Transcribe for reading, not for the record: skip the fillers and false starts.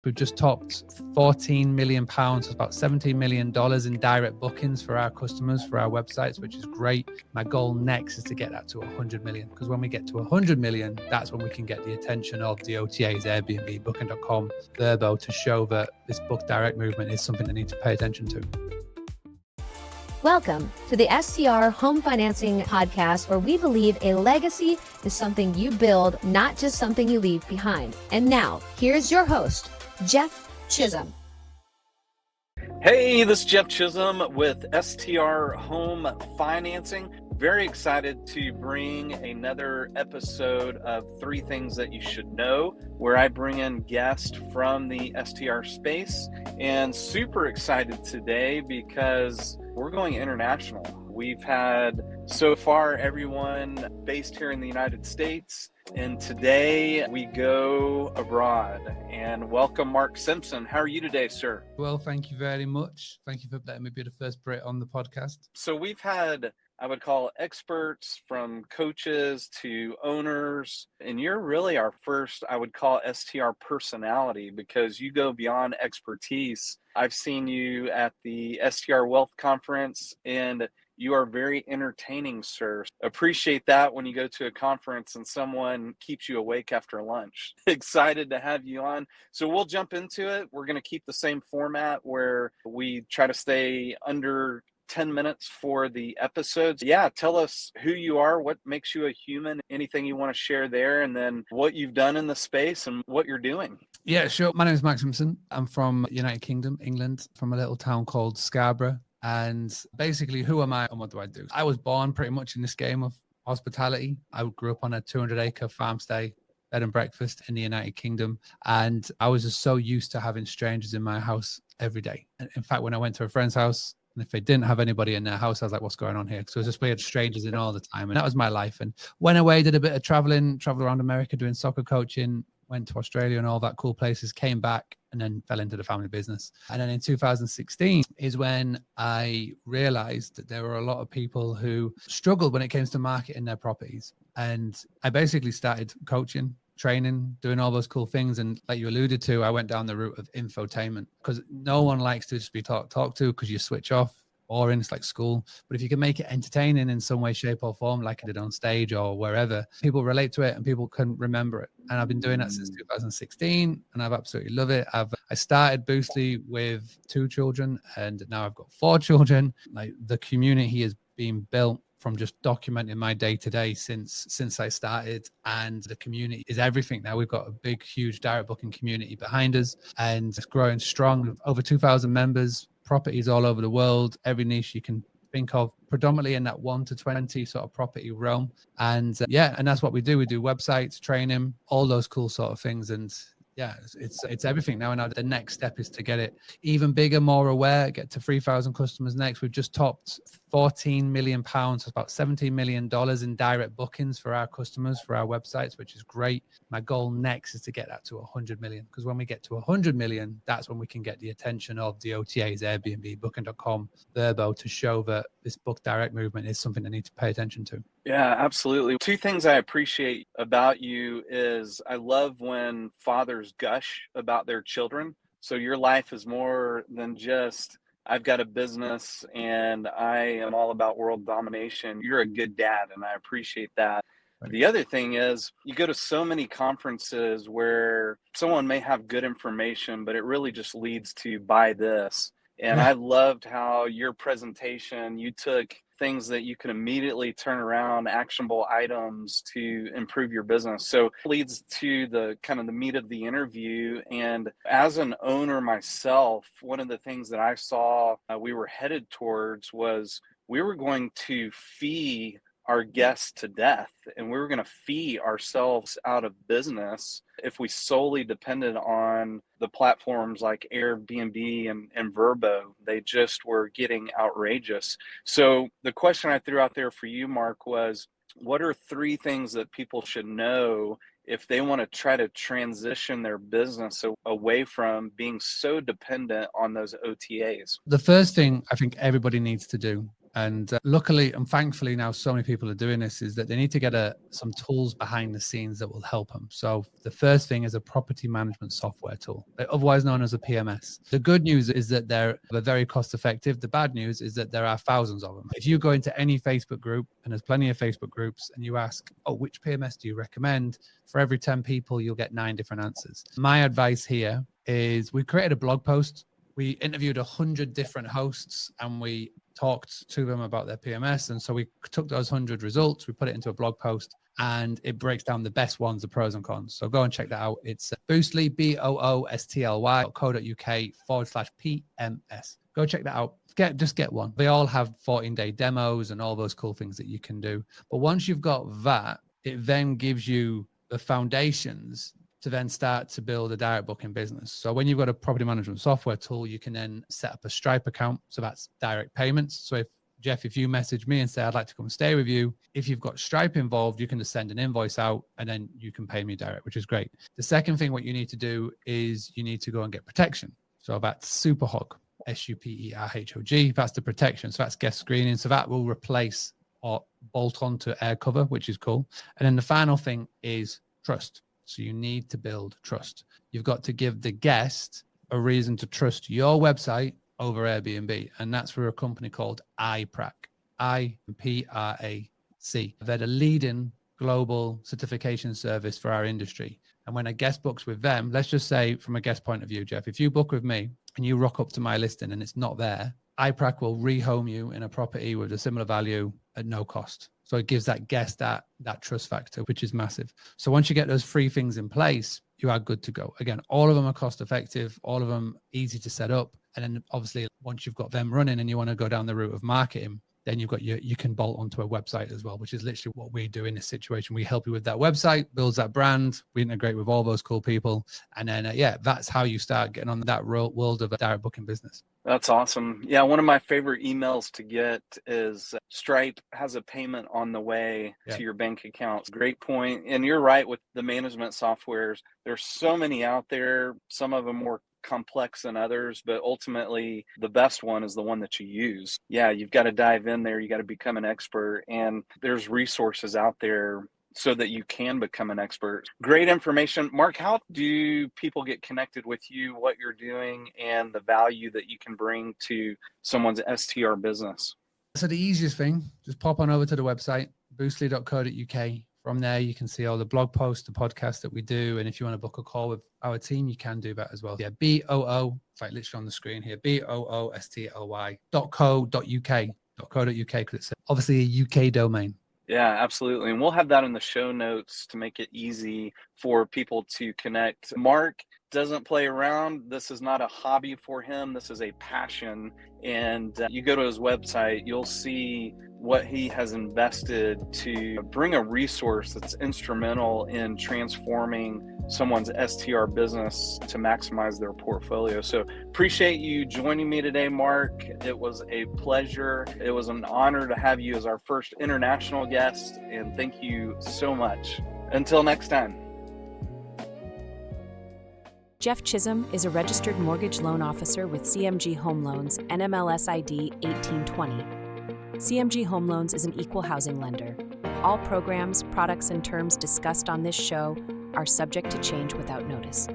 We've just topped £14 million, about $17 million in direct bookings for our customers, for our websites, which is great. My goal next is to get that to 100 million, because when we get to 100 million, that's when we can get the attention of the OTAs, Airbnb, Booking.com, VRBO, to show that this book direct movement is something they need to pay attention to. Welcome to the STR Home Financing Podcast, where we believe a legacy is something you build, not just something you leave behind. And now, here's your host, Jeff Chisum. Hey, this is Jeff Chisum with STR Home Financing. Very excited to bring another episode of 3 Things That You Should Know, where I bring in guests from the STR space. And super excited today because we're going international. We've had so far everyone based here in the United States, and today we go abroad. And welcome, Mark Simpson. How are you today, sir? Well, thank you very much. Thank you for letting me be the first Brit on the podcast. So we've had, I would call, experts from coaches to owners, and you're really our first, I would call, STR personality, because you go beyond expertise. I've seen you at the STR Wealth Conference, and you are very entertaining, sir. Appreciate that when you go to a conference and someone keeps you awake after lunch. Excited to have you on. So we'll jump into it. We're going to keep the same format where we try to stay under 10 minutes for the episodes. Yeah, tell us who you are, what makes you a human, anything you want to share there, and then what you've done in the space and what you're doing. Yeah, sure. My name is Mark Simpson. I'm from United Kingdom, England, from a little town called Scarborough. And basically, who am I and what do I do? I was born pretty much in this game of hospitality. I grew up on a 200-acre farm stay, bed and breakfast in the United Kingdom. And I was just so used to having strangers in my house every day. In fact, when I went to a friend's house, and if they didn't have anybody in their house, I was like, what's going on here? So it was just we had strangers in all the time. And that was my life. And went away, did a bit of traveled around America doing soccer coaching, went to Australia and all that cool places, came back and then fell into the family business. And then in 2016 is when I realized that there were a lot of people who struggled when it came to marketing their properties. And I basically started coaching, training, doing all those cool things. And like you alluded to, I went down the route of infotainment, because no one likes to just be talked to, because you switch off. Or it's like school. But if you can make it entertaining in some way, shape or form, like I did on stage or wherever, people relate to it and people can remember it. And I've been doing that since 2016 and I've absolutely love it. I started Boostly with 2 children and now I've got 4 children. Like the community is being built from just documenting my day to day since I started, and the community is everything now. We've got a big, huge direct booking community behind us and it's growing strong. Over 2,000 members, properties all over the world, every niche you can think of, predominantly in that 1 to 20 sort of property realm. And and that's what we do. We do websites, training, all those cool sort of things. And yeah, it's everything now. And now the next step is to get it even bigger, more aware, get to 3,000 customers next. We've just topped £14 million, about $17 million in direct bookings for our customers, for our websites, which is great. My goal next is to get that to 100 million, because when we get to 100 million, that's when we can get the attention of the OTAs, Airbnb, Booking.com, VRBO, to show that this book direct movement is something they need to pay attention to. Yeah, absolutely. 2 things I appreciate about you is I love when fathers gush about their children. So your life is more than just, I've got a business and I am all about world domination. You're a good dad, and I appreciate that. Right. The other thing is you go to so many conferences where someone may have good information, but it really just leads to buy this. And Yeah. I loved how your presentation, you took things that you can immediately turn around, actionable items to improve your business. So it leads to the kind of the meat of the interview. And as an owner myself, one of the things that I saw we were headed towards was we were going to fee our guests to death, and we were going to fee ourselves out of business if we solely depended on the platforms like Airbnb and VRBO. They just were getting outrageous. So the question I threw out there for you, Mark, was what are 3 things that people should know if they want to try to transition their business away from being so dependent on those OTAs? The first thing I think everybody needs to do And luckily and thankfully now so many people are doing this, is that they need to get some tools behind the scenes that will help them. So the first thing is a property management software tool, otherwise known as a PMS. The good news is that they're very cost effective. The bad news is that there are thousands of them. If you go into any Facebook group, and there's plenty of Facebook groups, and you ask, oh, which PMS do you recommend? For every 10 people, you'll get 9 different answers. My advice here is we created a blog post. We interviewed 100 different hosts and we talked to them about their PMS. And so we took those 100 results, we put it into a blog post, and it breaks down the best ones, the pros and cons. So go and check that out. It's Boostly, boostly.co.uk/PMS. Go check that out. Just get one. They all have 14-day demos and all those cool things that you can do. But once you've got that, it then gives you the foundations to then start to build a direct booking business. So when you've got a property management software tool, you can then set up a Stripe account. So that's direct payments. So if Jeff, if you message me and say, I'd like to come stay with you, if you've got Stripe involved, you can just send an invoice out and then you can pay me direct, which is great. The second thing, what you need to do is you need to go and get protection. So that's Superhog, SUPERHOG. That's the protection. So that's guest screening. So that will replace or bolt onto air cover, which is cool. And then the final thing is trust. So you need to build trust. You've got to give the guest a reason to trust your website over Airbnb. And that's for a company called iPrac, IPRAC. They're the leading global certification service for our industry. And when a guest books with them, let's just say from a guest point of view, Jeff, if you book with me and you rock up to my listing and it's not there, iPrac will rehome you in a property with a similar value at no cost. So it gives that guest that trust factor, which is massive. So once you get those 3 things in place, you are good to go. Again, all of them are cost effective, all of them easy to set up. And then obviously once you've got them running and you want to go down the route of marketing, then you've got you can bolt onto a website as well, which is literally what we do in this situation. We help you with that website, builds that brand, we integrate with all those cool people. And then, that's how you start getting on that world of a direct booking business. That's awesome. Yeah, one of my favorite emails to get is Stripe has a payment on the way to your bank account. Great point. And you're right with the management softwares. There's so many out there, some of them more complex than others, but ultimately the best one is the one that you use. Yeah, you've got to dive in there. You got to become an expert, and there's resources out there so that you can become an expert. Great information. Mark, how do people get connected with you, what you're doing, and the value that you can bring to someone's STR business? So the easiest thing, just pop on over to the website, boostly.co.uk. From there, you can see all the blog posts, the podcasts that we do. And if you want to book a call with our team, you can do that as well. Yeah, BOO, it's like literally on the screen here, BOOSTLY.co.uk, because it's obviously a UK domain. Yeah, absolutely. And we'll have that in the show notes to make it easy for people to connect. Mark doesn't play around. This is not a hobby for him. This is a passion. And you go to his website, you'll see what he has invested to bring a resource that's instrumental in transforming someone's STR business to maximize their portfolio. So appreciate you joining me today, Mark. It was a pleasure. It was an honor to have you as our first international guest, and thank you so much. Until next time. Jeff Chisum is a registered mortgage loan officer with CMG Home Loans, NMLS ID 1820. CMG Home Loans is an equal housing lender. All programs, products, and terms discussed on this show are subject to change without notice.